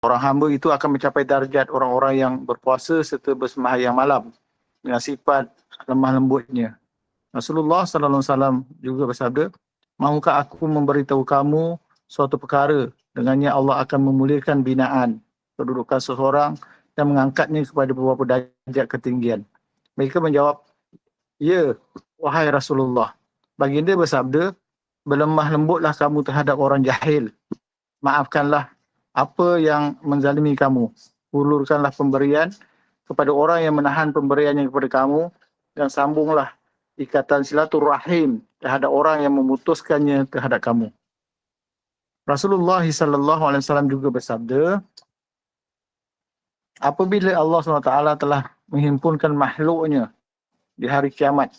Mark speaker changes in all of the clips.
Speaker 1: Orang hamba itu akan mencapai darjat orang-orang yang berpuasa serta bersembahyang malam dengan sifat lemah lembutnya. Rasulullah sallallahu alaihi wasallam juga bersabda, "Mahukah aku memberitahu kamu suatu perkara dengannya Allah akan memuliakan binaan kedudukan seseorang dan mengangkatnya kepada beberapa darjat ketinggian?" Mereka menjawab, "Ya, wahai Rasulullah." Baginda bersabda, "Berlemah lembutlah kamu terhadap orang jahil. Maafkanlah apa yang menzalimi kamu. Hulurkanlah pemberian kepada orang yang menahan pemberiannya kepada kamu dan sambunglah ikatan silaturahim terhadap orang yang memutuskannya terhadap kamu." Rasulullah sallallahu alaihi wasallam juga bersabda, apabila Allah SWT telah menghimpunkan makhluknya di hari kiamat,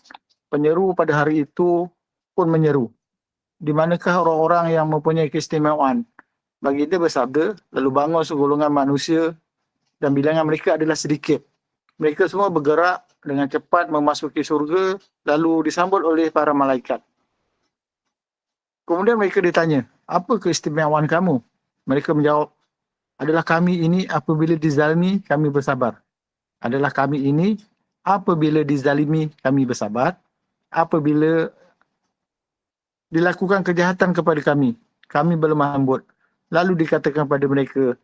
Speaker 1: penyeru pada hari itu pun menyeru, "Di manakah orang-orang yang mempunyai keistimewaan?" Baginda bersabda, lalu bangun segolongan manusia dan bilangan mereka adalah sedikit. Mereka semua bergerak dengan cepat memasuki surga lalu disambut oleh para malaikat. Kemudian mereka ditanya, "Apa keistimewaan kamu?" Mereka menjawab, "Adalah kami ini apabila dizalimi kami bersabar. Adalah kami ini apabila dizalimi kami bersabar. Apabila dilakukan kejahatan kepada kami, kami berlemah lembut. Lalu dikatakan pada mereka,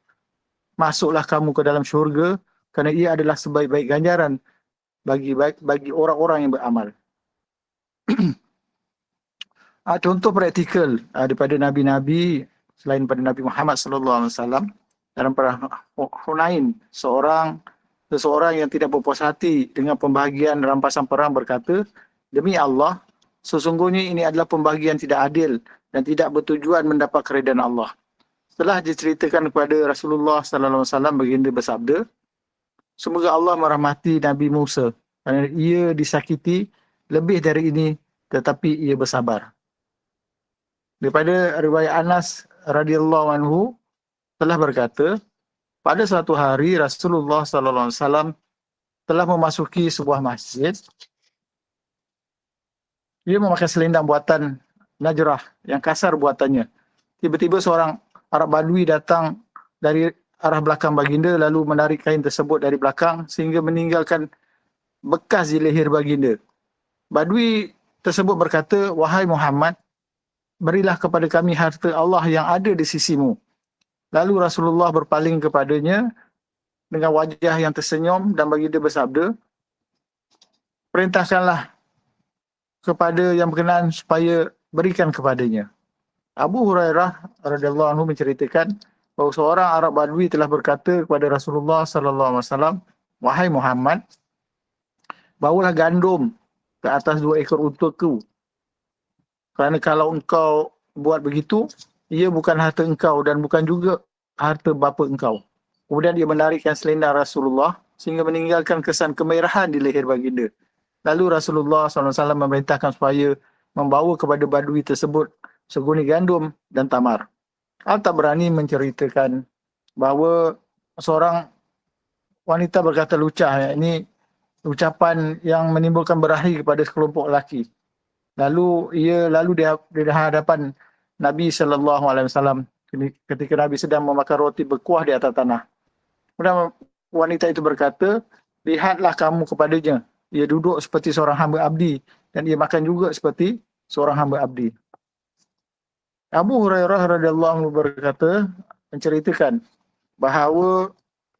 Speaker 1: masuklah kamu ke dalam syurga kerana ia adalah sebaik-baik ganjaran bagi orang-orang yang beramal." Contoh praktikal daripada Nabi-Nabi selain pada Nabi Muhammad sallallahu alaihi wasallam dalam perang Hunain, seseorang yang tidak berpuas hati dengan pembahagian rampasan perang berkata, "Demi Allah, sesungguhnya ini adalah pembahagian tidak adil dan tidak bertujuan mendapat keridaan Allah." Setelah diceritakan kepada Rasulullah sallallahu alaihi wasallam, baginda bersabda, "Semoga Allah merahmati Nabi Musa kerana ia disakiti lebih dari ini tetapi ia bersabar." Daripada riwayat Anas radhiyallahu anhu telah berkata, pada suatu hari Rasulullah sallallahu alaihi wasallam telah memasuki sebuah masjid. Ia memakai selendang buatan Najrah yang kasar buatannya. Tiba-tiba seorang Arab Badui datang dari arah belakang baginda lalu menarik kain tersebut dari belakang sehingga meninggalkan bekas di leher baginda. Badui tersebut berkata, "Wahai Muhammad, berilah kepada kami harta Allah yang ada di sisimu." Lalu Rasulullah berpaling kepadanya dengan wajah yang tersenyum dan baginda bersabda, "Perintahkanlah kepada yang berkenaan supaya berikan kepadanya." Abu Hurairah radhiyallahu anhu menceritakan bahawa seorang Arab Badui telah berkata kepada Rasulullah sallallahu alaihi wasallam, "Wahai Muhammad, bawalah gandum ke atas 2 ekor untaku. Kerana kalau engkau buat begitu, ia bukan harta engkau dan bukan juga harta bapa engkau." Kemudian dia menarikkan selendang Rasulullah sehingga meninggalkan kesan kemerahan di leher baginda. Lalu Rasulullah SAW memerintahkan supaya membawa kepada Badui tersebut seguni gandum dan tamar. Al-Tabrani menceritakan bahawa seorang wanita berkata lucah, ini ucapan yang menimbulkan berahi kepada sekelompok lelaki. Lalu di hadapan Nabi sallallahu alaihi wasallam ketika Nabi sedang memakan roti berkuah di atas tanah. Kemudian wanita itu berkata, "Lihatlah kamu kepadanya. Ia duduk seperti seorang hamba abdi dan ia makan juga seperti seorang hamba abdi." Abu Hurairah radhiyallahu anhu berkata, menceritakan bahawa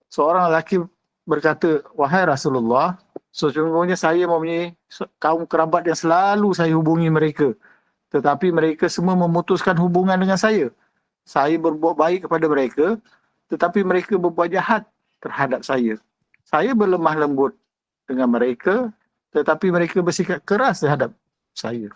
Speaker 1: seorang lelaki berkata, "Wahai Rasulullah, sesungguhnya saya mempunyai kaum kerabat yang selalu saya hubungi mereka. Tetapi mereka semua memutuskan hubungan dengan saya. Saya berbuat baik kepada mereka, tetapi mereka berbuat jahat terhadap saya. Saya berlemah lembut dengan mereka, tetapi mereka bersikap keras terhadap saya."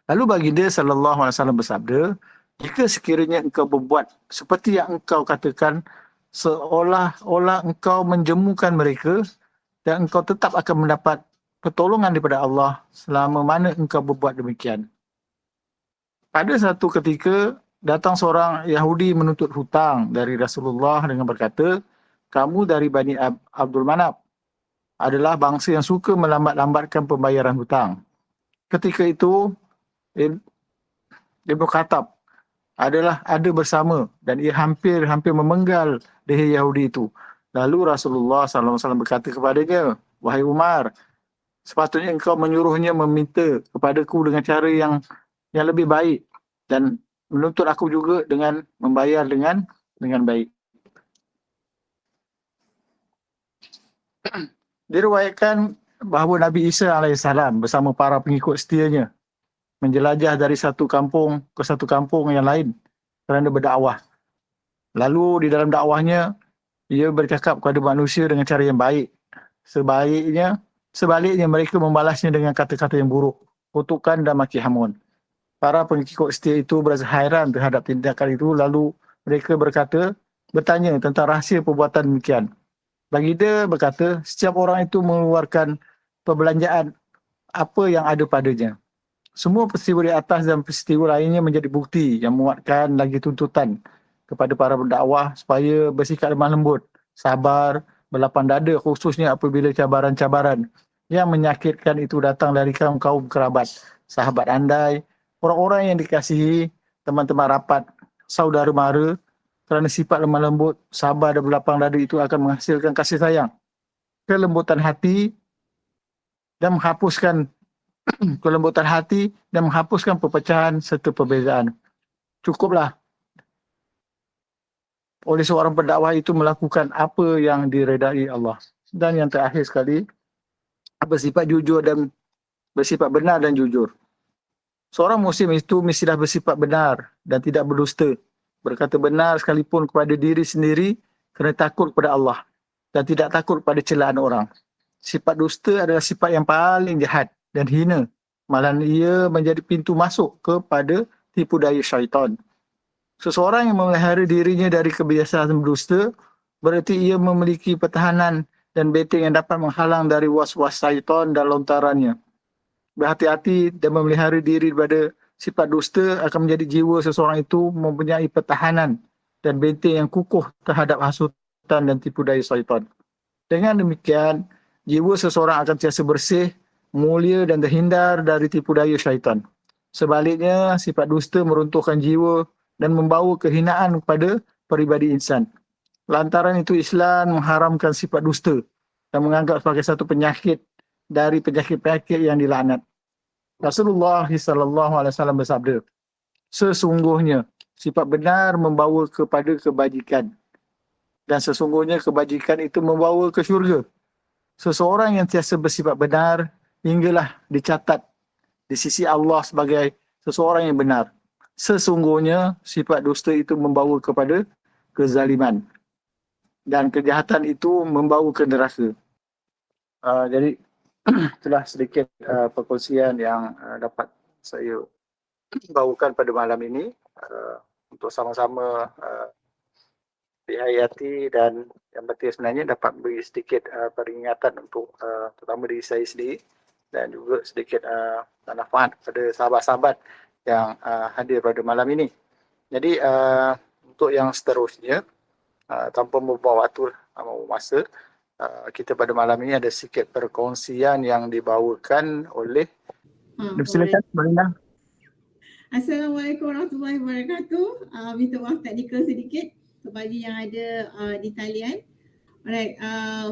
Speaker 1: Lalu baginda sallallahu alaihi wasallam bersabda, "Jika sekiranya engkau berbuat seperti yang engkau katakan, seolah-olah engkau menjemukan mereka dan engkau tetap akan mendapat pertolongan daripada Allah selama mana engkau berbuat demikian." Pada satu ketika, datang seorang Yahudi menuntut hutang dari Rasulullah dengan berkata, "Kamu dari Bani Abdul Manaf adalah bangsa yang suka melambat-lambatkan pembayaran hutang." Ketika itu, Ibnu Khattab ada bersama dan ia hampir memenggal leher Yahudi itu. Lalu Rasulullah SAW berkata kepadanya, "Wahai Umar, sepatutnya engkau menyuruhnya meminta kepadaku dengan cara yang lebih baik dan menuntut aku juga dengan membayar dengan baik." Diriwayatkan bahawa Nabi Isa AS bersama para pengikut setianya menjelajah dari satu kampung ke satu kampung yang lain kerana berdakwah. Lalu di dalam dakwahnya, ia bercakap kepada manusia dengan cara yang baik. Sebaliknya mereka membalasnya dengan kata-kata yang buruk, kutukan dan maki hamun. Para pengikut setia itu berasa hairan terhadap tindakan itu, lalu mereka bertanya tentang rahsia perbuatan demikian. Baginda berkata, setiap orang itu mengeluarkan perbelanjaan apa yang ada padanya. Semua peristiwa di atas dan peristiwa lainnya menjadi bukti yang menguatkan lagi tuntutan kepada para pendakwah supaya bersikap lemah lembut, sabar, berlapang dada khususnya apabila cabaran-cabaran yang menyakitkan itu datang dari kaum kerabat, sahabat andai, orang-orang yang dikasihi, teman-teman rapat, saudara mara. Kerana sifat lemah lembut, sabar dan berlapang dada itu akan menghasilkan kasih sayang, kelembutan hati dan menghapuskan perpecahan serta perbezaan. Cukuplah oleh seorang pendakwah itu melakukan apa yang diredai Allah. Dan yang terakhir sekali, bersifat jujur dan bersifat benar dan jujur. Seorang muslim itu mestilah bersifat benar dan tidak berdusta. Berkata benar sekalipun kepada diri sendiri kerana takut kepada Allah dan tidak takut pada celaan orang. Sifat dusta adalah sifat yang paling jahat dan hina. Malahan ia menjadi pintu masuk kepada tipu daya syaitan. Seseorang yang memelihara dirinya dari kebiasaan berdusta, berarti ia memiliki pertahanan dan benteng yang dapat menghalang dari was-was syaitan dan lontarannya. Berhati-hati dan memelihara diri daripada sifat dusta akan menjadi jiwa seseorang itu mempunyai pertahanan dan benteng yang kukuh terhadap hasutan dan tipu daya syaitan. Dengan demikian, jiwa seseorang akan sentiasa bersih, mulia dan terhindar dari tipu daya syaitan. Sebaliknya, sifat dusta meruntuhkan jiwa dan membawa kehinaan kepada peribadi insan. Lantaran itu Islam mengharamkan sifat dusta dan menganggap sebagai satu penyakit dari penyakit-penyakit yang dilaknat. Rasulullah SAW bersabda, sesungguhnya sifat benar membawa kepada kebajikan dan sesungguhnya kebajikan itu membawa ke syurga. Seseorang yang tiasa bersifat benar hinggalah dicatat di sisi Allah sebagai seseorang yang benar. Sesungguhnya sifat dusta itu membawa kepada kezaliman dan kejahatan itu membawa ke neraka. Jadi itulah sedikit perkongsian yang dapat saya bawakan pada malam ini untuk sama-sama dihayati dan yang penting sebenarnya dapat beri sedikit peringatan untuk terutama diri saya sendiri dan juga sedikit manfaat kepada sahabat-sahabat yang hadir pada malam ini. Jadi untuk yang seterusnya, tanpa membuang waktu masa, kita pada malam ini ada sedikit perkongsian yang dibawakan oleh silakan Marina.
Speaker 2: Assalamualaikum warahmatullahi wabarakatuh. Minta maaf teknikal sedikit bagi yang ada di talian. Alright,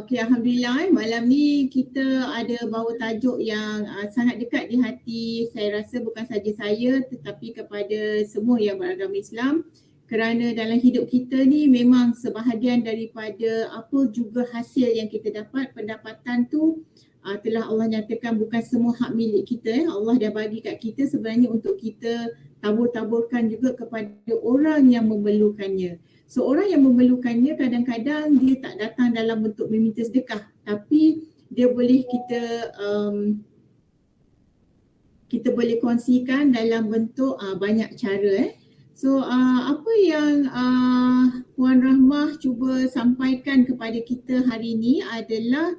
Speaker 2: okay, Alhamdulillah malam ni kita ada bawa tajuk yang sangat dekat di hati saya rasa bukan saja saya tetapi kepada semua yang beragama Islam. Kerana dalam hidup kita ni memang sebahagian daripada apa juga hasil yang kita dapat, pendapatan tu telah Allah nyatakan bukan semua hak milik kita. Allah dah bagi kat kita sebenarnya untuk kita tabur-taburkan juga kepada orang yang memerlukannya. So orang yang memerlukannya kadang-kadang dia tak datang dalam bentuk meminta sedekah, tapi dia boleh kita boleh kongsikan dalam bentuk banyak cara. So apa yang Puan Rahmah cuba sampaikan kepada kita hari ini adalah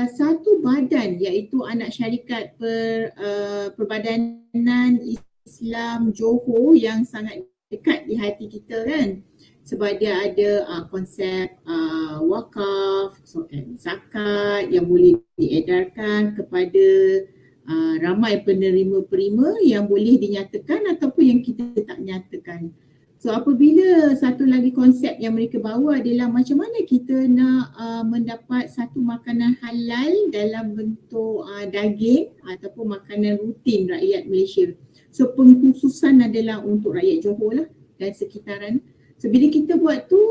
Speaker 2: satu badan iaitu anak syarikat Perbadanan Islam Johor yang sangat dekat di hati kita kan, sebab dia ada konsep wakaf, zakat yang boleh diedarkan kepada ramai penerima-penerima yang boleh dinyatakan ataupun yang kita tak nyatakan. So apabila satu lagi konsep yang mereka bawa adalah macam mana kita nak mendapat satu makanan halal dalam bentuk daging ataupun makanan rutin rakyat Malaysia. So pengkhususan adalah untuk rakyat Johor lah dan sekitaran. So bila kita buat tu,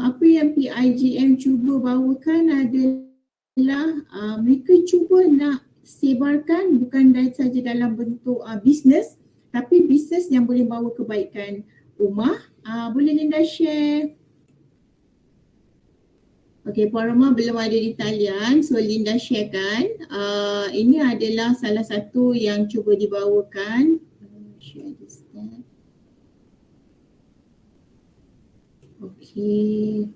Speaker 2: apa yang PIJM cuba bawakan adalah mereka cuba nak sebarkan bukan saja dalam bentuk bisnes, tapi bisnes yang boleh bawa kebaikan rumah. Boleh Linda share? Okay, Puan Roma belum ada di talian, so Linda sharekan. Ini adalah salah satu yang cuba dibawakan. Share this tab. Okay,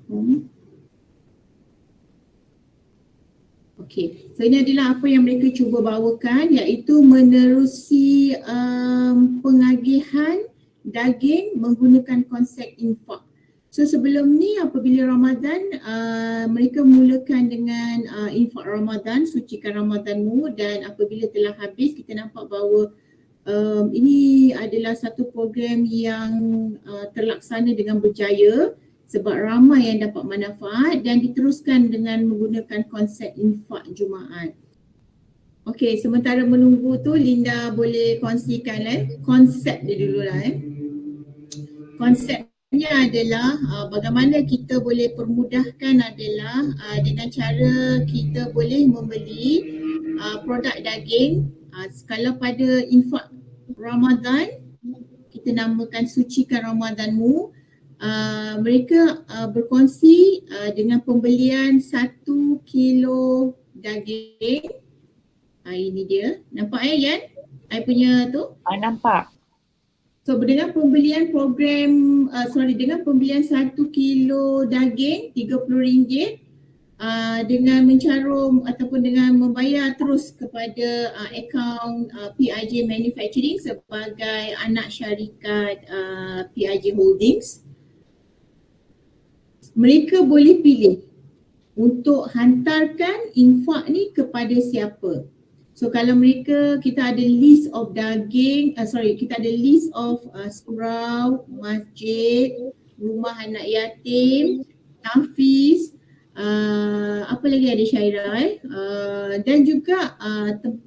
Speaker 2: Okay, so ini adalah apa yang mereka cuba bawakan, iaitu menerusi pengagihan daging menggunakan konsep infak. So sebelum ni apabila Ramadan, mereka mulakan dengan infak Ramadan, sucikan Ramadanmu, dan apabila telah habis kita nampak bahawa ini adalah satu program yang terlaksana dengan berjaya sebab ramai yang dapat manfaat dan diteruskan dengan menggunakan konsep infak Jumaat. Okey, sementara menunggu tu Linda boleh kongsikan konsep dia dulu lah. Konsepnya adalah bagaimana kita boleh permudahkan adalah dengan cara kita boleh membeli produk daging. Kalau pada infak Ramadan, kita namakan sucikan Ramadanmu, mereka berkongsi dengan pembelian 1 kilo daging. Ini dia. Nampak Yan? I punya tu?
Speaker 3: Nampak.
Speaker 2: So dengan pembelian dengan pembelian 1 kilo daging RM30, dengan mencarum ataupun dengan membayar terus kepada akaun PIJ Manufacturing sebagai anak syarikat PIJ Holdings, mereka boleh pilih untuk hantarkan infak ni kepada siapa. So kalau kita ada list of kita ada list of surau, masjid, rumah anak yatim, tahfiz, apa lagi ada Syairah dan juga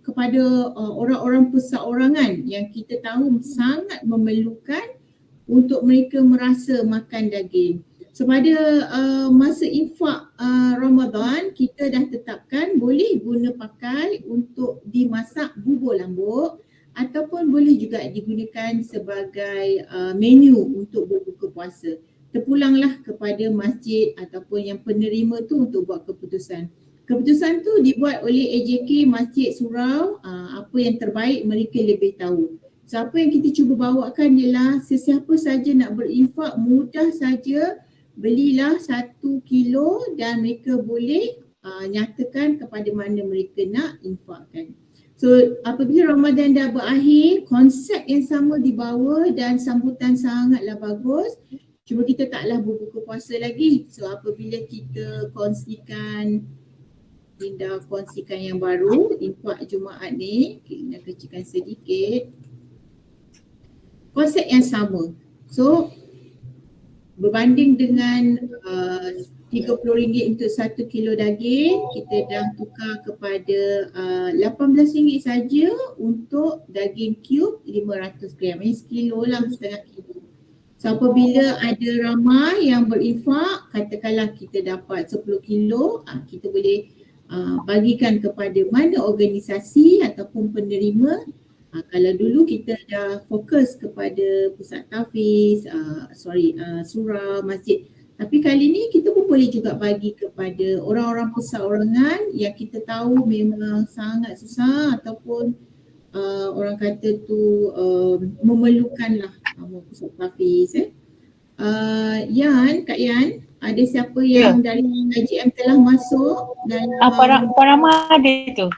Speaker 2: kepada orang-orang perseorangan yang kita tahu sangat memerlukan untuk mereka merasa makan daging. So pada masa infak Ramadan, kita dah tetapkan boleh guna pakai untuk dimasak bubur lambuk ataupun boleh juga digunakan sebagai menu untuk berbuka puasa. Terpulanglah kepada masjid ataupun yang penerima tu untuk buat keputusan. Keputusan tu dibuat oleh AJK Masjid Surau, apa yang terbaik mereka lebih tahu. So apa yang kita cuba bawakan ialah sesiapa saja nak berinfak, mudah saja belilah 1 kilo dan mereka boleh nyatakan kepada mana mereka nak infakkan. So apabila Ramadan dah berakhir, konsep yang sama dibawa dan sambutan sangatlah bagus. Cuma kita taklah berbuka puasa lagi. So apabila kita kongsikan, Linda kongsikan yang baru, infak Jumaat ni, kita kecilkan sedikit. Konsep yang sama. So berbanding dengan RM30 untuk 1 kilo daging, kita dah tukar kepada RM18 saja untuk daging cube 500 gram. Ini sekilo lah, setengah kilo. So apabila ada ramai yang berinfak, katakanlah kita dapat 10 kilo, kita boleh bagikan kepada mana organisasi ataupun penerima. Kalau dulu kita dah fokus kepada pusat tahfiz, surau, masjid. Tapi kali ni kita pun boleh juga bagi kepada orang-orang perseorangan yang kita tahu memang sangat susah ataupun orang kata tu memerlukanlah pusat tahfiz. Kak Yan, ada siapa yang dari IJM telah masuk? Dan
Speaker 3: Puan Rama ada tu.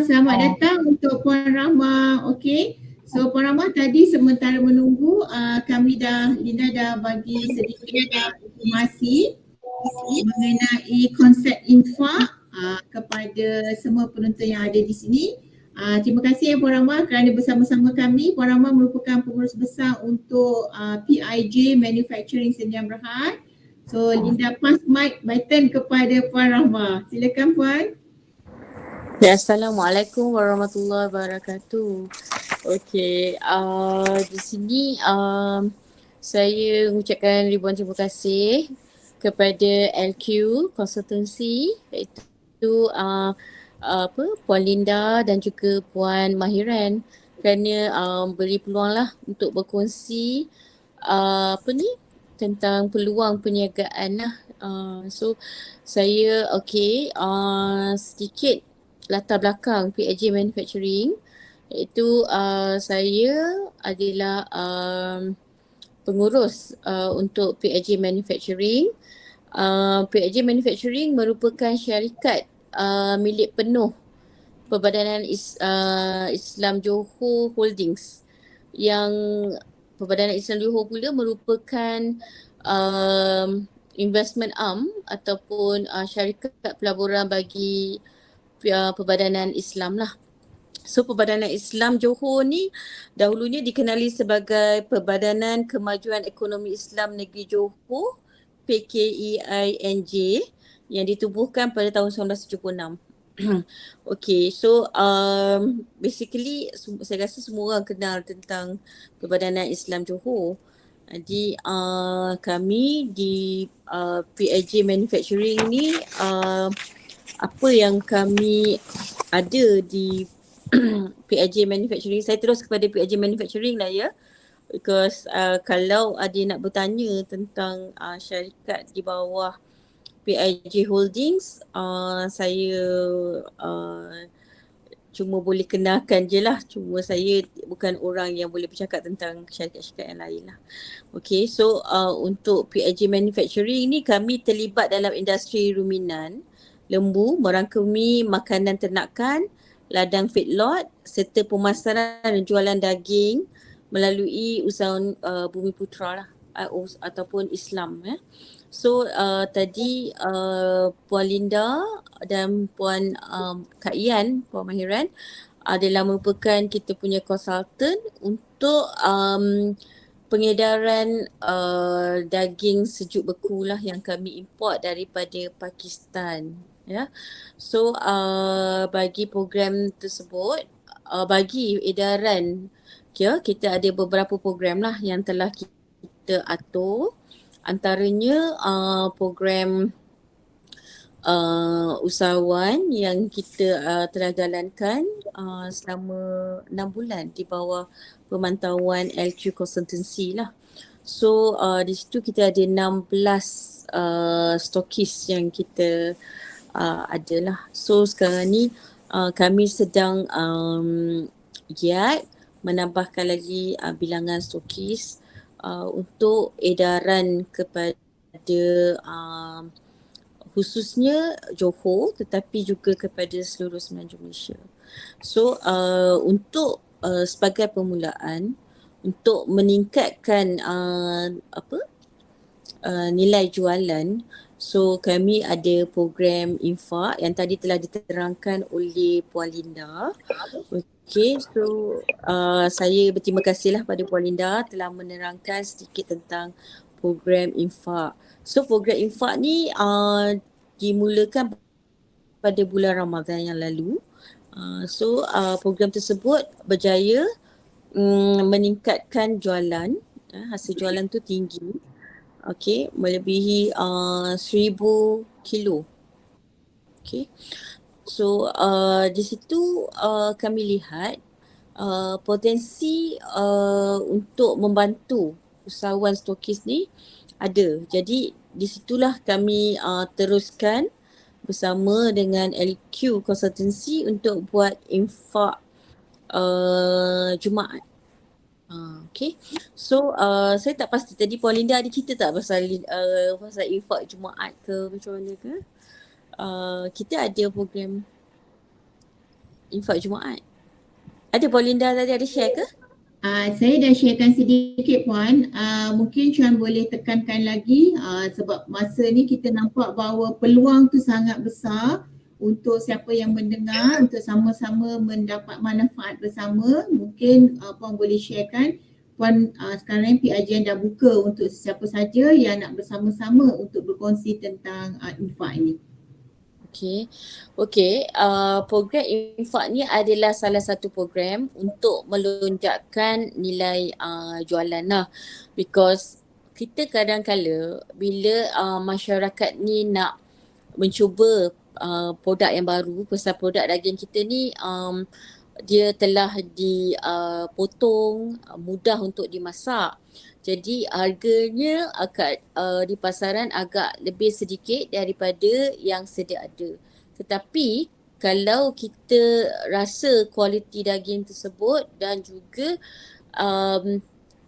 Speaker 2: Selamat datang untuk Puan Rahma. Okey. So Puan Rahma, tadi sementara menunggu Linda dah bagi sedikit informasi mengenai konsep infak kepada semua penonton yang ada di sini. Terima kasih Puan Rama kerana bersama-sama kami. Puan Rama merupakan pengurus besar untuk PIJ Manufacturing Sdn Bhd. So Linda pass mic button kepada Puan Rama. Silakan Puan.
Speaker 4: Ya, Assalamualaikum warahmatullahi wabarakatuh. Okey, di sini saya mengucapkan ribuan terima kasih kepada LQ Consultancy, iaitu Puan Linda dan juga Puan Mahiran kerana beri peluang lah untuk berkongsi tentang peluang perniagaan lah. So saya sedikit latar belakang PIJ Manufacturing, iaitu saya adalah pengurus untuk PIJ Manufacturing. PIJ Manufacturing merupakan syarikat milik penuh Perbadanan Islam Johor Holdings, yang Perbadanan Islam Johor pula merupakan investment arm ataupun syarikat pelaburan bagi Perbadanan Islam lah. So Perbadanan Islam Johor ni dahulunya dikenali sebagai Perbadanan Kemajuan Ekonomi Islam Negeri Johor, PKEINJ, yang ditubuhkan pada tahun 1976. Okay, so basically saya rasa semua orang kenal tentang Perbadanan Islam Johor. Jadi kami di PIJ Manufacturing ni apa yang kami ada di PIJ Manufacturing, saya terus kepada PIJ Manufacturing lah ya, because kalau ada nak bertanya tentang syarikat di bawah PIJ Holdings, saya cuma boleh kenalkan je lah, cuma saya bukan orang yang boleh bercakap tentang syarikat-syarikat yang lain lah. Okay, so untuk PIJ Manufacturing ni kami terlibat dalam industri ruminan, lembu, merangkumi makanan ternakan, ladang feedlot serta pemasaran dan jualan daging melalui usahawan Bumi Putra lah, ataupun Islam ya. So tadi Puan Linda dan Puan Kak Ian, Puan Mahiran adalah merupakan kita punya konsultan untuk pengedaran daging sejuk beku lah yang kami import daripada Pakistan ya. So bagi program tersebut, bagi edaran kita ada beberapa program lah yang telah kita atur. Antaranya program usahawan yang kita telah jalankan selama 6 bulan di bawah pemantauan LQ Consultancy lah. So di situ kita ada 16 stokis yang kita ada lah. So sekarang ni kami sedang giat menambahkan lagi bilangan stokis untuk edaran kepada khususnya Johor tetapi juga kepada seluruh semenanjung Malaysia. So untuk sebagai permulaan, untuk meningkatkan nilai jualan, so kami ada program infak yang tadi telah diterangkan oleh Puan Linda. Okay, so saya berterima kasihlah pada Puan Linda telah menerangkan sedikit tentang program infak. So program infak ni dimulakan pada bulan Ramadan yang lalu. So program tersebut berjaya meningkatkan jualan. Hasil jualan tu tinggi. Okay, melebihi 1,000 kilo. Okay. So di situ kami lihat potensi untuk membantu usahawan stokis ni ada. Jadi di situlah kami teruskan bersama dengan LQ Consultancy untuk buat infak Jumaat. Okay. So saya tak pasti tadi Puan Linda ada cerita tak pasal infak Jumaat ke macam mana ke? Kita ada program infak Jumaat. Ada Puan Linda tadi ada share ke?
Speaker 2: Saya dah sharekan sedikit Puan. Mungkin Chuan boleh tekankan lagi sebab masa ni kita nampak bahawa peluang tu sangat besar untuk siapa yang mendengar, untuk sama-sama mendapat manfaat bersama. Mungkin Puan boleh sharekan. Puan sekarang PIJN dah buka untuk siapa saja yang nak bersama-sama untuk berkongsi tentang infak ini.
Speaker 4: Okey. Program infak ni adalah salah satu program untuk melonjakkan nilai jualan lah. Because kita kadang-kala bila masyarakat ni nak mencuba produk yang baru, pasal produk daging kita ni dia telah dipotong, mudah untuk dimasak. Jadi harganya di pasaran agak lebih sedikit daripada yang sedia ada. Tetapi kalau kita rasa kualiti daging tersebut dan juga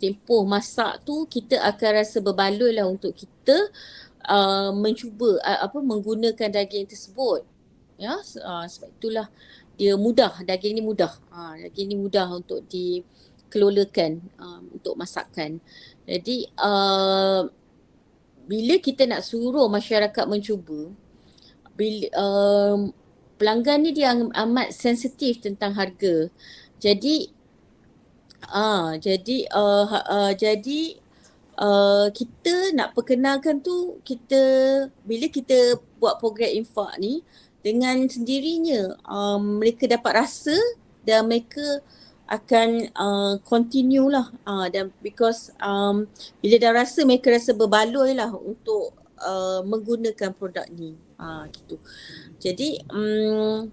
Speaker 4: tempoh masak tu, kita akan rasa berbaloi lah untuk kita mencuba menggunakan daging tersebut. Ya, sebab itulah dia mudah, daging ni mudah. Daging ni mudah untuk dikelolakan untuk masakan. Jadi bila kita nak suruh masyarakat mencuba, bila pelanggan ni dia amat sensitif tentang harga. Jadi kita nak perkenalkan tu, bila kita buat program infak ni, dengan sendirinya mereka dapat rasa dan mereka akan continue lah dan because bila dah rasa, mereka rasa berbaloi lah untuk menggunakan produk ni gitu. Jadi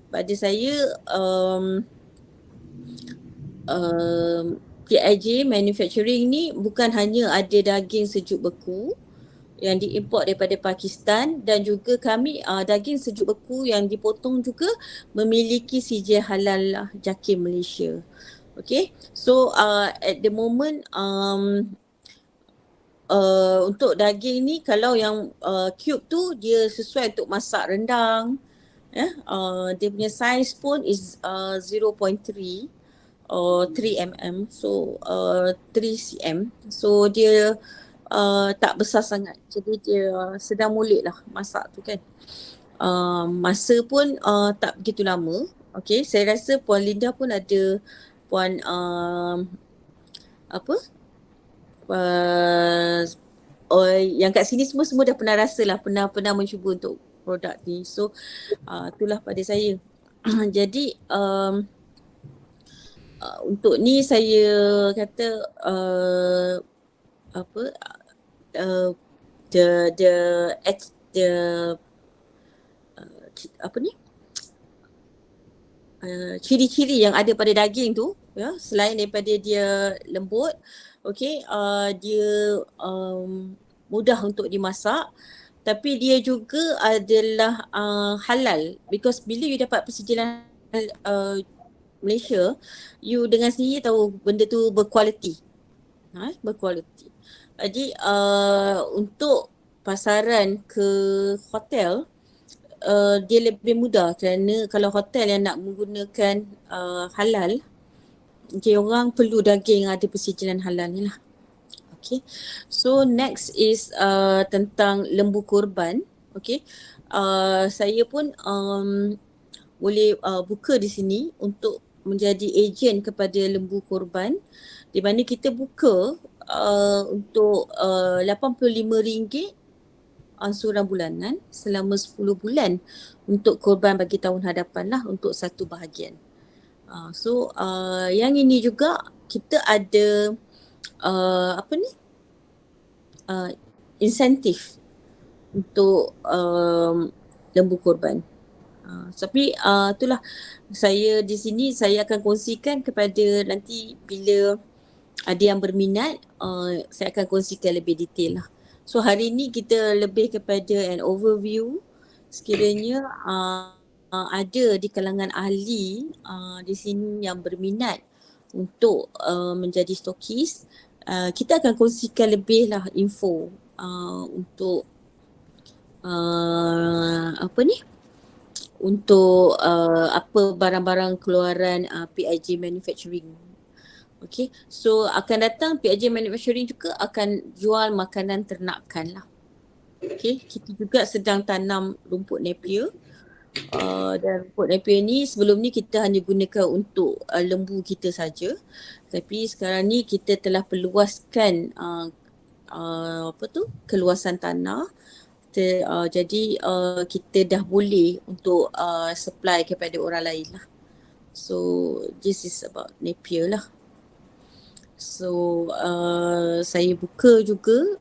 Speaker 4: pada saya PIJ Manufacturing ni bukan hanya ada daging sejuk beku yang diimport daripada Pakistan, dan juga kami daging sejuk beku yang dipotong juga memiliki CJ halal lah, JAKIM Malaysia. Okay, so at the moment untuk daging ni, kalau yang cube tu dia sesuai untuk masak rendang, dia punya size pun is 0.3 or 3 mm, so 3 cm, so dia tak besar sangat, jadi dia sedang mulik lah masak tu kan. Masa pun tak begitu lama. Okay, saya rasa Puan Linda pun ada, Puan yang kat sini semua dah pernah rasa lah, pernah mencuba untuk produk ni. So itulah pada saya. Jadi untuk ni saya kata ciri-ciri yang ada pada daging tu, ya, selain daripada dia lembut, okey, dia mudah untuk dimasak, tapi dia juga adalah halal, because bila you dapat persejilan Malaysia, you dengan sendiri tahu benda tu berkualiti. Berkualiti. Jadi untuk pasaran ke hotel, dia lebih mudah, kerana kalau hotel yang nak menggunakan halal, okay, orang perlu daging yang ada persijilan halal ni lah. Okay, so next is tentang lembu korban. Okay, saya pun boleh buka di sini untuk menjadi ejen kepada lembu korban, di mana kita buka untuk RM85 ansuran bulanan selama 10 bulan untuk korban bagi tahun hadapan lah, untuk satu bahagian. So yang ini juga kita ada insentif untuk lembu korban. Tapi itulah, saya di sini saya akan kongsikan kepada nanti bila ada yang berminat, saya akan kongsikan lebih detail lah. So hari ni kita lebih kepada an overview, sekiranya ada di kalangan ahli di sini yang berminat untuk menjadi stokis, kita akan kongsikan lebih lah info untuk untuk apa barang-barang keluaran PIJ Manufacturing. Okay, so akan datang PIJ Manufacturing juga akan jual makanan ternakan lah. Okay, kita juga sedang tanam rumput Napier. Dan rumput Napier ni sebelum ni kita hanya gunakan untuk lembu kita saja. Tapi sekarang ni kita telah perluaskan keluasan tanah. Jadi kita dah boleh untuk supply kepada orang lain lah. So this is about Napier lah. So saya buka juga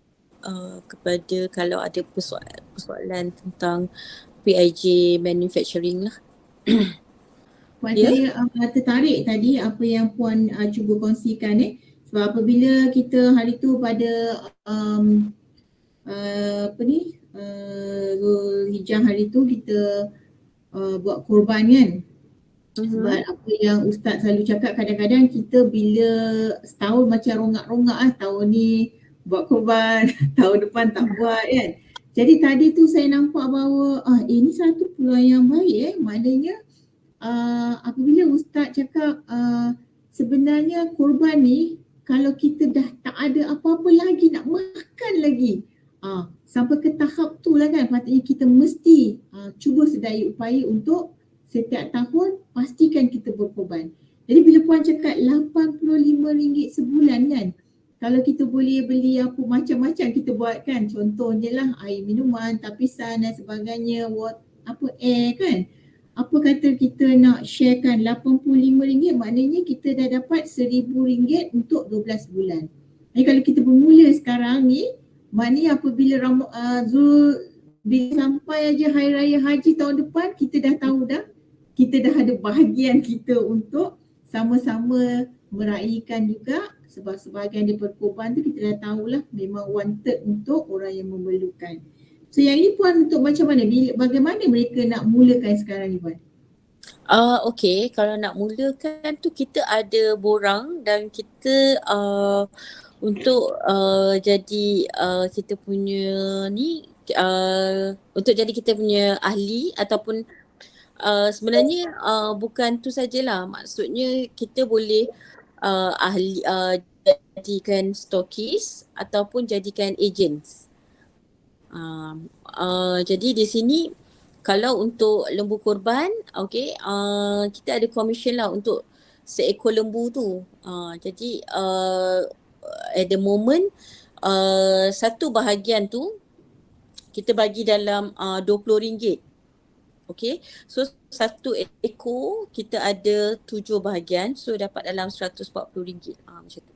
Speaker 4: kepada kalau ada persoalan tentang PIJ manufacturing lah.
Speaker 2: Puan
Speaker 4: Ya.
Speaker 2: saya tertarik tadi apa yang Puan cuba kongsikan sebab apabila kita hari tu pada Zulhijjah hari tu kita buat korban kan. Sebab apa yang Ustaz selalu cakap, kadang-kadang kita bila setahun macam rongak-rongak tahun ni buat korban, tahun depan tak buat kan. Jadi tadi tu saya nampak bahawa ini satu peluang yang baik maknanya apabila Ustaz cakap sebenarnya korban ni kalau kita dah tak ada apa-apa lagi nak makan lagi sampai ke tahap tu lah kan, patutnya kita mesti cuba sedaya upaya untuk setiap tahun pastikan kita berkorban. Jadi bila Puan cakap RM85 sebulan kan, kalau kita boleh beli apa macam-macam kita buat kan, contohnya lah air minuman, tapisan dan sebagainya, air kan. Apa kata kita nak sharekan RM85, maknanya kita dah dapat RM1,000 untuk 12 bulan. Jadi kalau kita bermula sekarang ni, maknanya apabila bila sampai aja Hari Raya Haji tahun depan, kita dah tahu kita dah ada bahagian kita untuk sama-sama meraihkan juga, sebab sebahagian daripada korban tu kita dah tahulah memang 1/3 untuk orang yang memerlukan. So yang ni Puan untuk macam mana? Bagaimana mereka nak mulakan sekarang ni Puan?
Speaker 4: Okay, kalau nak mulakan tu kita ada borang dan kita untuk jadi kita punya ni untuk jadi kita punya ahli ataupun sebenarnya bukan tu sajalah, maksudnya kita boleh ahli jadikan stokis ataupun jadikan agents. Jadi di sini kalau untuk lembu korban, kita ada commission lah untuk seekor lembu tu. Jadi at the moment satu bahagian tu kita bagi dalam RM20. Okay, so satu ekor kita ada 7 bahagian, so dapat dalam RM140. Macam tu.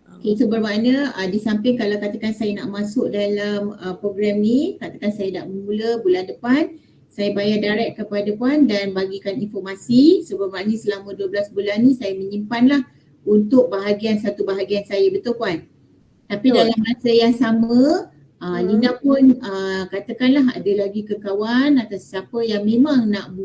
Speaker 2: Okay, itu bermakna di samping kalau katakan saya nak masuk dalam program ni, katakan saya nak bermula bulan depan, saya bayar direct kepada Puan dan bagikan informasi. So bermakna selama 12 bulan ni saya menyimpanlah untuk satu bahagian saya, betul Puan? Tapi dalam masa yang sama, Lina pun katakanlah ada lagi kekawan atau siapa yang memang nak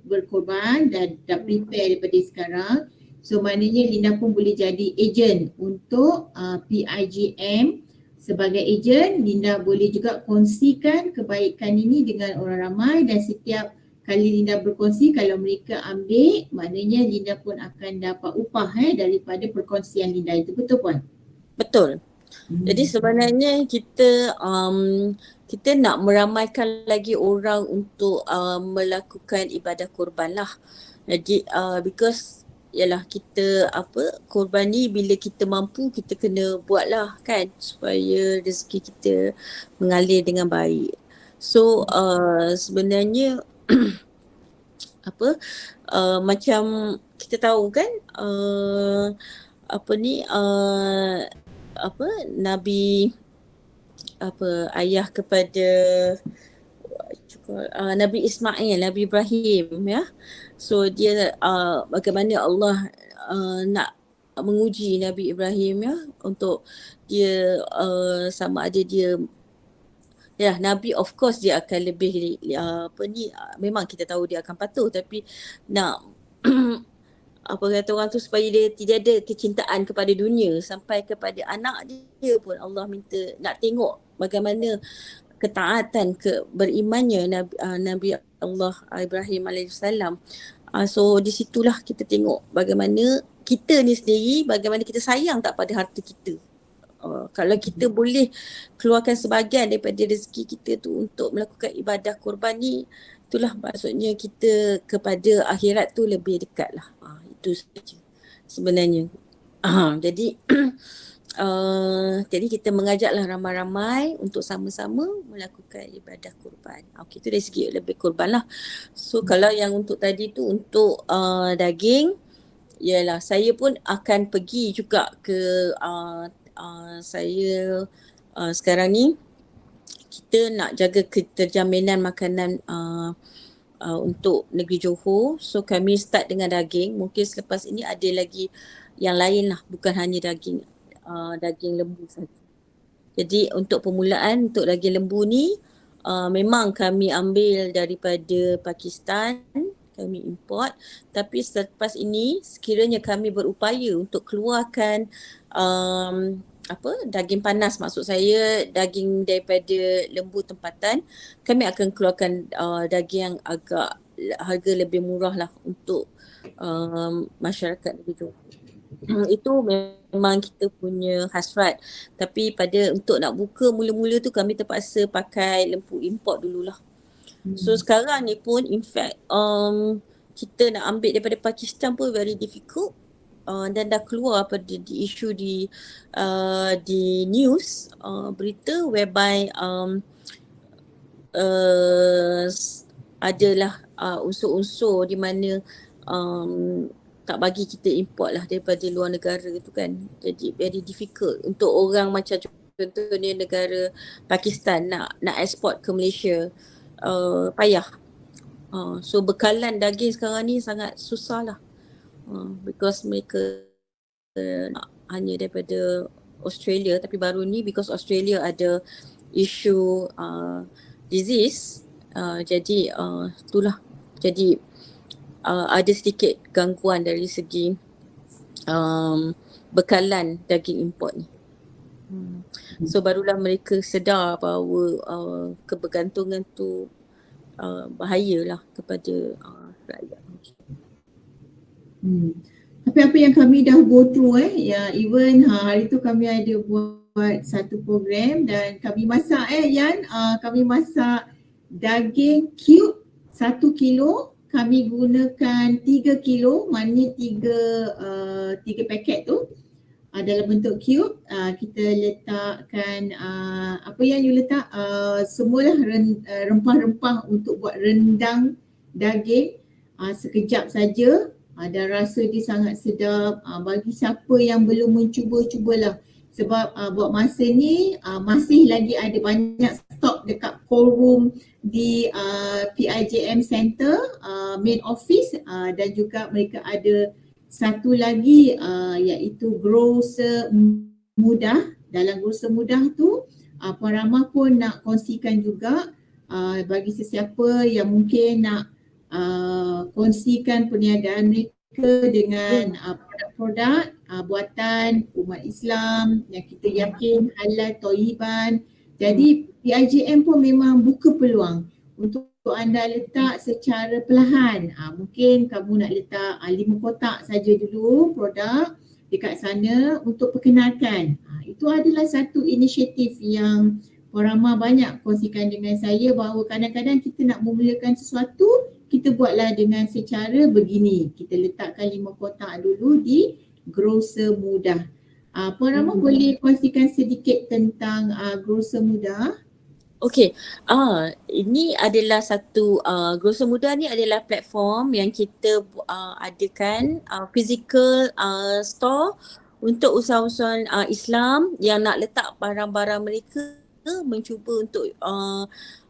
Speaker 2: berkorban dan dah prepare daripada sekarang. So maknanya Lina pun boleh jadi ejen untuk PIJM. Sebagai ejen, Linda boleh juga kongsikan kebaikan ini dengan orang ramai dan setiap kali Linda berkongsi, kalau mereka ambil, maknanya Linda pun akan dapat upah daripada perkongsian Linda itu. Betul Puan?
Speaker 4: Betul. Jadi sebenarnya kita nak meramaikan lagi orang untuk melakukan ibadah korban lah. Jadi because ialah kita korban ni bila kita mampu kita kena buat lah kan, supaya rezeki kita mengalir dengan baik. So sebenarnya macam kita tahu kan Nabi ayah kepada Nabi Ismail, Nabi Ibrahim ya. So dia bagaimana Allah nak menguji Nabi Ibrahim ya, untuk dia sama ada dia Nabi, of course dia akan lebih memang kita tahu dia akan patuh, tapi nak kata orang tu, supaya dia tidak ada kecintaan kepada dunia sampai kepada anak dia pun Allah minta nak tengok bagaimana ketaatan berimannya Nabi Allah Ibrahim alaihissalam. So di situlah kita tengok bagaimana kita ni sendiri, bagaimana kita sayang tak pada harta kita. Kalau kita boleh keluarkan sebahagian daripada rezeki kita tu untuk melakukan ibadah kurban ni, itulah maksudnya kita kepada akhirat tu lebih dekat lah. Itu saja sebenarnya. Jadi jadi kita mengajaklah ramai-ramai untuk sama-sama melakukan ibadah kurban. Okey, itu dari segi lebih kurban lah. So kalau yang untuk tadi tu untuk daging, yalah saya pun akan pergi juga ke saya sekarang ni kita nak jaga keterjaminan makanan untuk negeri Johor. So kami start dengan daging. Mungkin selepas ini ada lagi yang lain lah, bukan hanya daging lembu saja. Jadi untuk permulaan untuk daging lembu ni memang kami ambil daripada Pakistan, kami import. Tapi selepas ini sekiranya kami berupaya untuk keluarkan daging panas, maksud saya daging daripada lembu tempatan, kami akan keluarkan daging yang agak harga lebih murah lah untuk masyarakat lebih Johor. Itu memang kita punya hasrat. Tapi untuk nak buka mula-mula tu kami terpaksa pakai lembu import dululah. So sekarang ni pun in fact kita nak ambil daripada Pakistan pun very difficult. Dan dah keluar pada di isu di news berita whereby adalah unsur-unsur di mana tak bagi kita import lah daripada luar negara tu kan. Jadi very difficult untuk orang macam contohnya negara Pakistan nak export ke Malaysia, payah. So bekalan daging sekarang ni sangat susah lah. Because mereka hanya daripada Australia, tapi baru ni because Australia ada isu disease, jadi itulah, jadi ada sedikit gangguan dari segi bekalan daging import ni. So barulah mereka sedar bahawa kebergantungan tu bahayalah kepada rakyat.
Speaker 2: Tapi apa yang kami dah go through ya, even hari tu kami ada buat satu program dan kami masak Yan, kami masak daging cube 1 kilo, kami gunakan 3 kilo, maknanya 3 paket tu dalam bentuk cube. Kita letakkan apa yang you letak, semualah rempah-rempah untuk buat rendang daging sekejap saja. Dan rasa dia sangat sedap. Bagi siapa yang belum mencuba-cubalah. Sebab buat masa ni masih lagi ada banyak stok dekat cold room di PIJM Center, main office, dan juga mereka ada satu lagi iaitu grocer mudah. Dalam grocer mudah tu Puan Rahmah pun nak kongsikan juga bagi sesiapa yang mungkin nak kongsikan perniagaan mereka dengan produk-produk buatan umat Islam yang kita yakin halal, thayyiban. Jadi PIJM pun memang buka peluang untuk anda letak secara perlahan. Mungkin kamu nak letak 5 kotak saja dulu produk dekat sana untuk perkenalkan. Itu adalah satu inisiatif yang Puan Rahmah banyak kongsikan dengan saya, bahawa kadang-kadang kita nak memulakan sesuatu, kita buatlah dengan secara begini. Kita letakkan 5 kotak dulu di grocer mudah. Puan Rahmah boleh kongsikan sedikit tentang grocer mudah?
Speaker 4: Okey, ini adalah satu grocer mudah ni adalah platform yang kita adakan physical store untuk usahawan Islam yang nak letak barang-barang mereka, mencuba untuk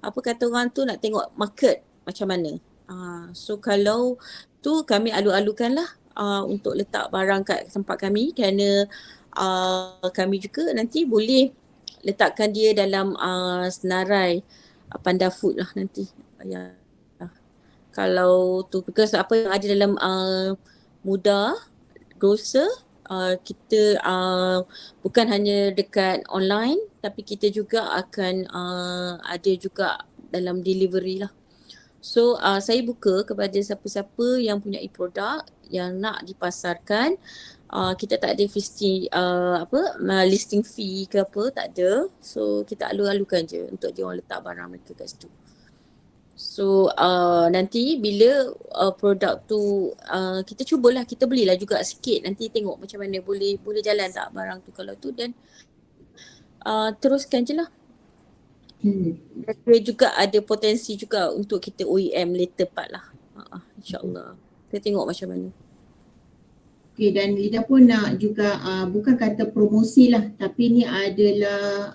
Speaker 4: apa kata orang tu, nak tengok market macam mana. So kalau tu kami alu-alukan lah untuk letak barang kat tempat kami, kerana kami juga nanti boleh letakkan dia dalam senarai Panda Food lah nanti. Kalau tu, because apa yang ada dalam mudah grocer, kita bukan hanya dekat online, tapi kita juga akan ada juga dalam delivery lah. So saya buka kepada siapa-siapa yang punya produk yang nak dipasarkan, kita tak ada listing fee ke apa, tak ada. So kita alu-alukan je untuk dia orang letak barang mereka kat situ. So nanti bila produk tu kita cubalah, kita belilah juga sikit, nanti tengok macam mana boleh jalan tak barang tu kalau tu, dan teruskan je lah. Dan dia juga ada potensi juga untuk kita OEM later part lah. InsyaAllah. Kita tengok macam mana.
Speaker 2: Okay, dan Lida pun nak juga bukan kata promosi lah, tapi ni adalah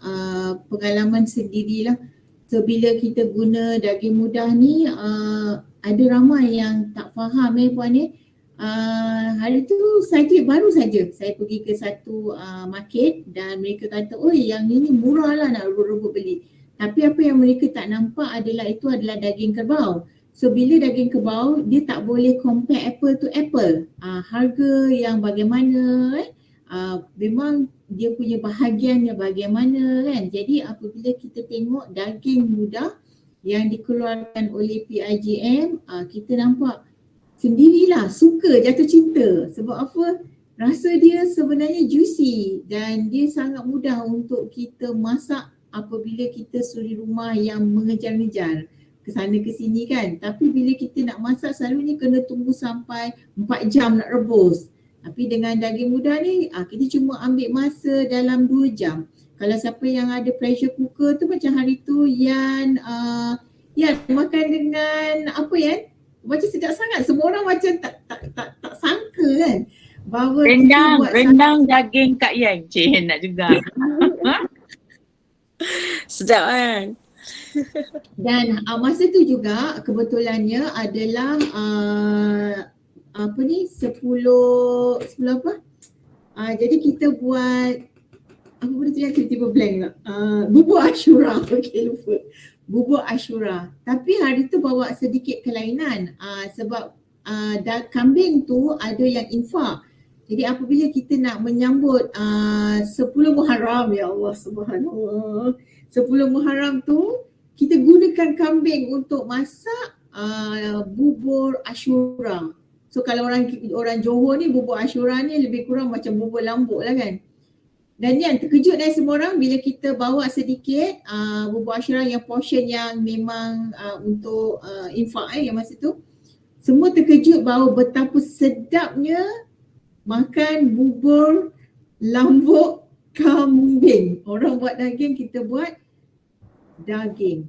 Speaker 2: pengalaman sendirilah. So bila kita guna daging mudah ni, ada ramai yang tak faham puan ni. Hari tu baru saja saya pergi ke satu market dan mereka kata, oi yang ini murah lah, nak rebut-rebut beli. Tapi apa yang mereka tak nampak adalah itu adalah daging kerbau. So bila daging kerbau, dia tak boleh compare apple to apple. Harga yang bagaimana memang dia punya bahagiannya bagaimana kan. Jadi apabila kita tengok daging mudah yang dikeluarkan oleh PIGM, kita nampak sendirilah suka, jatuh cinta. Sebab apa? Rasa dia sebenarnya juicy dan dia sangat mudah untuk kita masak apabila kita suri rumah yang mengejar-ngejar ke sana ke sini kan. Tapi bila kita nak masak selalunya kena tunggu sampai 4 jam nak rebus. Tapi dengan daging mudah ni kita cuma ambil masa dalam 2 jam. Kalau siapa yang ada pressure cooker tu macam hari tu Yan makan dengan apa Yan? Macam sedap sangat. Semua orang macam tak sangka kan bahawa
Speaker 3: rendang daging Kak Yan. Cik nak juga.
Speaker 4: Sedap kan?
Speaker 2: Dan masa tu juga kebetulannya adalah 10 apa? Jadi kita buat apa benda tu yang tiba-tiba blank tak? Bubur Ashura. Okey, lupa. Bubur Ashura. Tapi hari tu bawa sedikit kelainan sebab kambing tu ada yang infak. Jadi apabila kita nak menyambut 10 Muharram, ya Allah subhanallah, 10 Muharram tu kita gunakan kambing untuk masak bubur Ashura. So kalau orang Johor ni bubur Ashura ni lebih kurang macam bubur lambuk lah kan. Dan yang terkejut dari semua orang bila kita bawa sedikit bubur Ashura yang portion yang memang untuk infak yang masa tu. Semua terkejut bahawa betapa sedapnya makan bubur lambuk kambing. Orang buat daging, kita buat daging.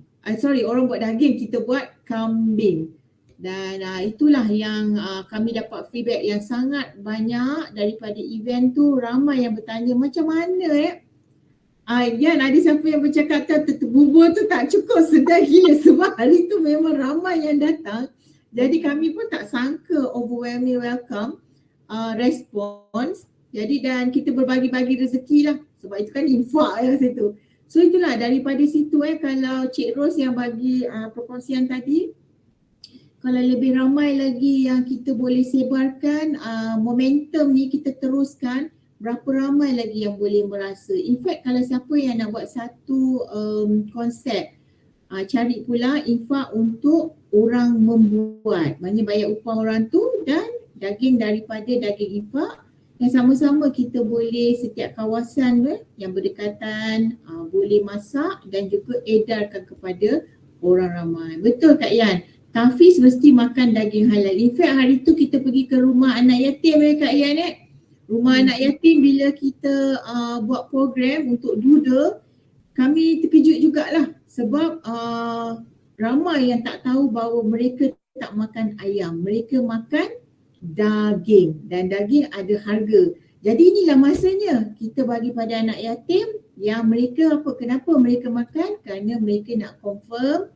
Speaker 2: Orang buat daging, kita buat kambing. Dan itulah yang kami dapat feedback yang sangat banyak daripada event tu. Ramai yang bertanya macam mana Yan, ada siapa yang bercakap bubur tu tak cukup sedap gila. Sebab hari tu memang ramai yang datang. Jadi kami pun tak sangka overwhelming welcome response. Jadi dan kita berbagi-bagi rezeki lah. Sebab itu kan infak masa tu. So itulah daripada situ kalau Cik Ros yang bagi perkongsian tadi, kalau lebih ramai lagi yang kita boleh sebarkan momentum ni, kita teruskan, berapa ramai lagi yang boleh merasa. In fact kalau siapa yang nak buat satu konsep, cari pula infak untuk orang membuat. Maknanya bayar upah orang tu dan daging daripada daging infak yang sama-sama kita boleh setiap kawasan yang berdekatan boleh masak dan juga edarkan kepada orang ramai. Betul Kak Yan? Tafiz mesti makan daging halal. In fact hari tu kita pergi ke rumah anak yatim Kak Yan Rumah anak yatim bila kita buat program untuk doodle, kami terkejut jugalah sebab ramai yang tak tahu bahawa mereka tak makan ayam. Mereka makan daging dan daging ada harga. Jadi inilah masanya kita bagi pada anak yatim yang mereka kenapa mereka makan? Kerana mereka nak confirm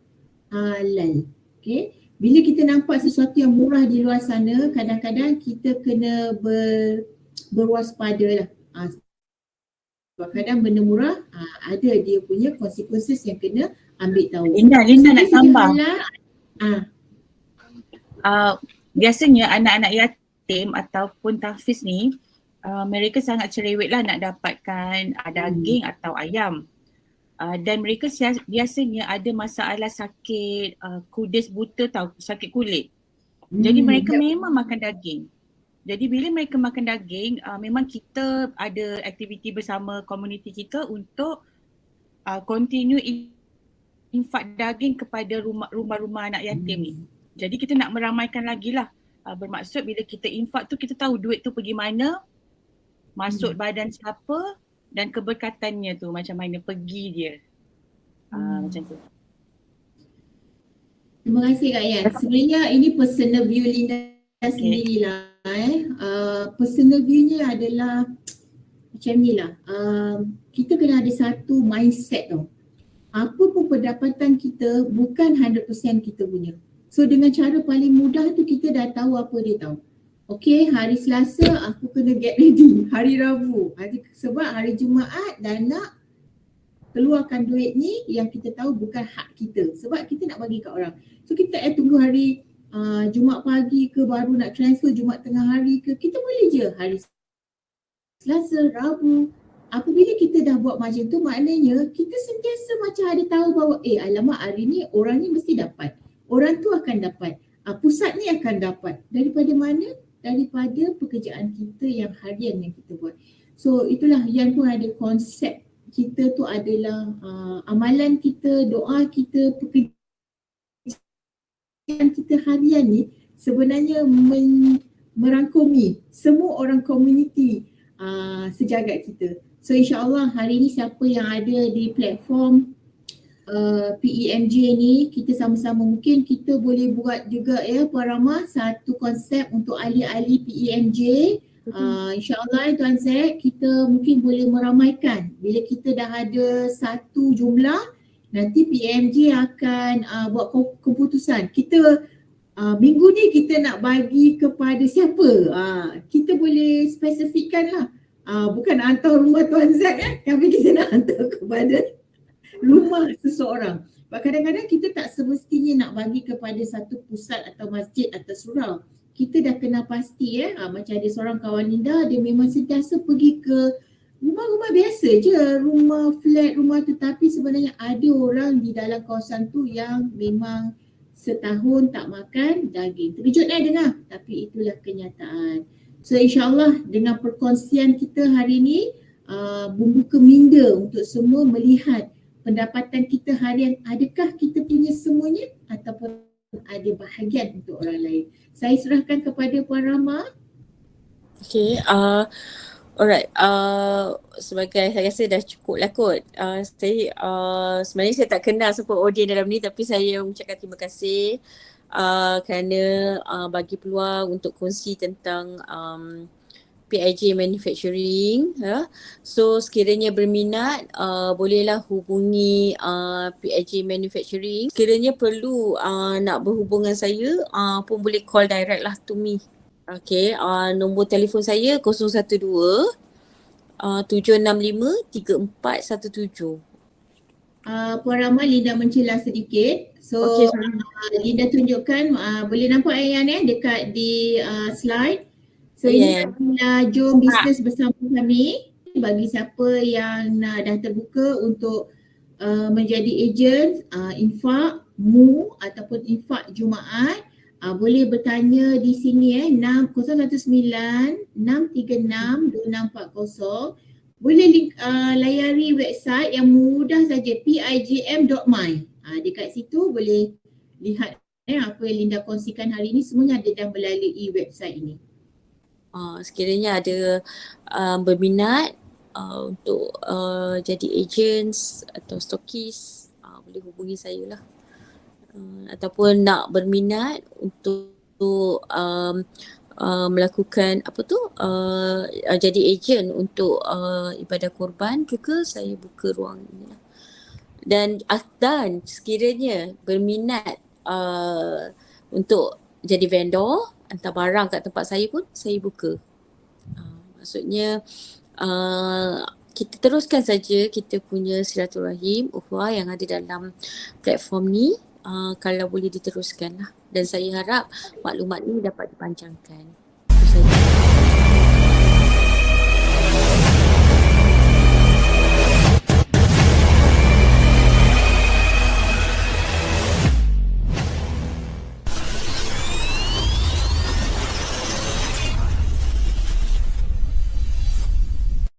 Speaker 2: halal. Okay. Bila kita nampak sesuatu yang murah di luar sana, kadang-kadang kita kena berwaspada lah. Sebab kadang benda murah ada dia punya consequences yang kena ambil tahu.
Speaker 3: Linda nak tambah. Biasanya anak-anak yatim ataupun tahfiz ni mereka sangat cerewet lah nak dapatkan daging atau ayam. Dan mereka biasanya ada masalah sakit kudis buta sakit kulit. Jadi mereka memang makan daging. Jadi bila mereka makan daging, memang kita ada aktiviti bersama komuniti kita untuk continue infak daging kepada rumah-rumah anak yatim ni. Jadi kita nak meramaikan lagi lah. Bermaksud bila kita infak tu kita tahu duit tu pergi mana, masuk badan siapa dan keberkatannya tu macam mana pergi dia. Macam tu.
Speaker 2: Terima kasih Kak Yan. Sebenarnya ini personal view Linda sendirilah. Personal view-nya adalah macam ni lah. Kita kena ada satu mindset tau. Apa pun pendapatan kita bukan 100% kita punya. So dengan cara paling mudah tu kita dah tahu apa dia tahu. Okay, hari Selasa aku kena get ready. Hari Rabu. Sebab hari Jumaat dah nak keluarkan duit ni yang kita tahu bukan hak kita. Sebab kita nak bagi kat orang. So kita tunggu hari Jumaat pagi ke baru nak transfer Jumaat tengah hari ke. Kita boleh je hari Selasa, Rabu. Apabila kita dah buat macam tu maknanya kita sentiasa macam ada tahu bahawa alamak hari ni orang ni mesti dapat. Orang tu akan dapat. Pusat ni akan dapat. Daripada mana? Daripada pekerjaan kita yang harian yang kita buat. So itulah yang pun ada konsep kita tu adalah amalan kita, doa kita, pekerjaan kita harian ni sebenarnya merangkumi semua orang komuniti sejagat kita. So insyaAllah hari ni siapa yang ada di platform PEMJ ni, kita sama-sama mungkin kita boleh buat juga ya Puan Rama satu konsep untuk ahli-ahli PEMJ. InsyaAllah Tuan Zack, kita mungkin boleh meramaikan. Bila kita dah ada satu jumlah, nanti PEMJ akan buat keputusan. Kita minggu ni kita nak bagi kepada siapa. Kita boleh spesifikkan lah. Bukan hantar rumah Tuan Zack tapi kita nak hantar kepada rumah seseorang. Sebab kadang-kadang kita tak semestinya nak bagi kepada satu pusat atau masjid atau surau. Kita dah kena pasti macam ada seorang kawan Linda, dia memang sentiasa pergi ke rumah-rumah biasa je, rumah flat, rumah tetapi sebenarnya ada orang di dalam kawasan tu yang memang setahun tak makan daging. Terkejut dengar, tapi itulah kenyataan. So insyaAllah dengan perkongsian kita hari ini membuka minda untuk semua melihat pendapatan kita harian, adakah kita punya semuanya ataupun ada bahagian untuk orang lain. Saya serahkan kepada Puan Rama.
Speaker 4: Okay, alright. Sebagai saya rasa dah cukup lah kot. Saya sebenarnya saya tak kenal siapa audience dalam ni, tapi saya mengucapkan terima kasih kerana bagi peluang untuk kongsi tentang PIJ Manufacturing. So sekiranya berminat bolehlah hubungi PIJ Manufacturing. Sekiranya perlu nak berhubungan saya pun boleh call direct lah to me. Okay, nombor telefon saya 012 765 3417.
Speaker 2: Puan Rama, Linda mencela sedikit. So
Speaker 4: Okay,
Speaker 2: Linda tunjukkan, boleh nampak Ayan dekat di slide. So ini adalah Jom Bisnes bersama kami. Bagi siapa yang dah terbuka untuk menjadi ejen infak MU ataupun infak Jumaat, boleh bertanya di sini 019 636 2640. Boleh layari website yang mudah saja, pigm.my. Dekat situ boleh lihat apa yang Linda kongsikan hari ini, semuanya ada dah melalui website ini.
Speaker 4: Sekiranya ada berminat untuk jadi agents atau stokis, boleh hubungi saya lah. Ataupun nak berminat untuk melakukan jadi ejen untuk ibadah korban juga, saya buka ruang ini lah. Dan sekiranya berminat untuk jadi vendor, hantar barang kat tempat saya pun saya buka. Maksudnya kita teruskan saja kita punya silaturahim ukhuwah yang ada dalam platform ni, kalau boleh diteruskan lah. Dan saya harap maklumat ni dapat dipanjangkan.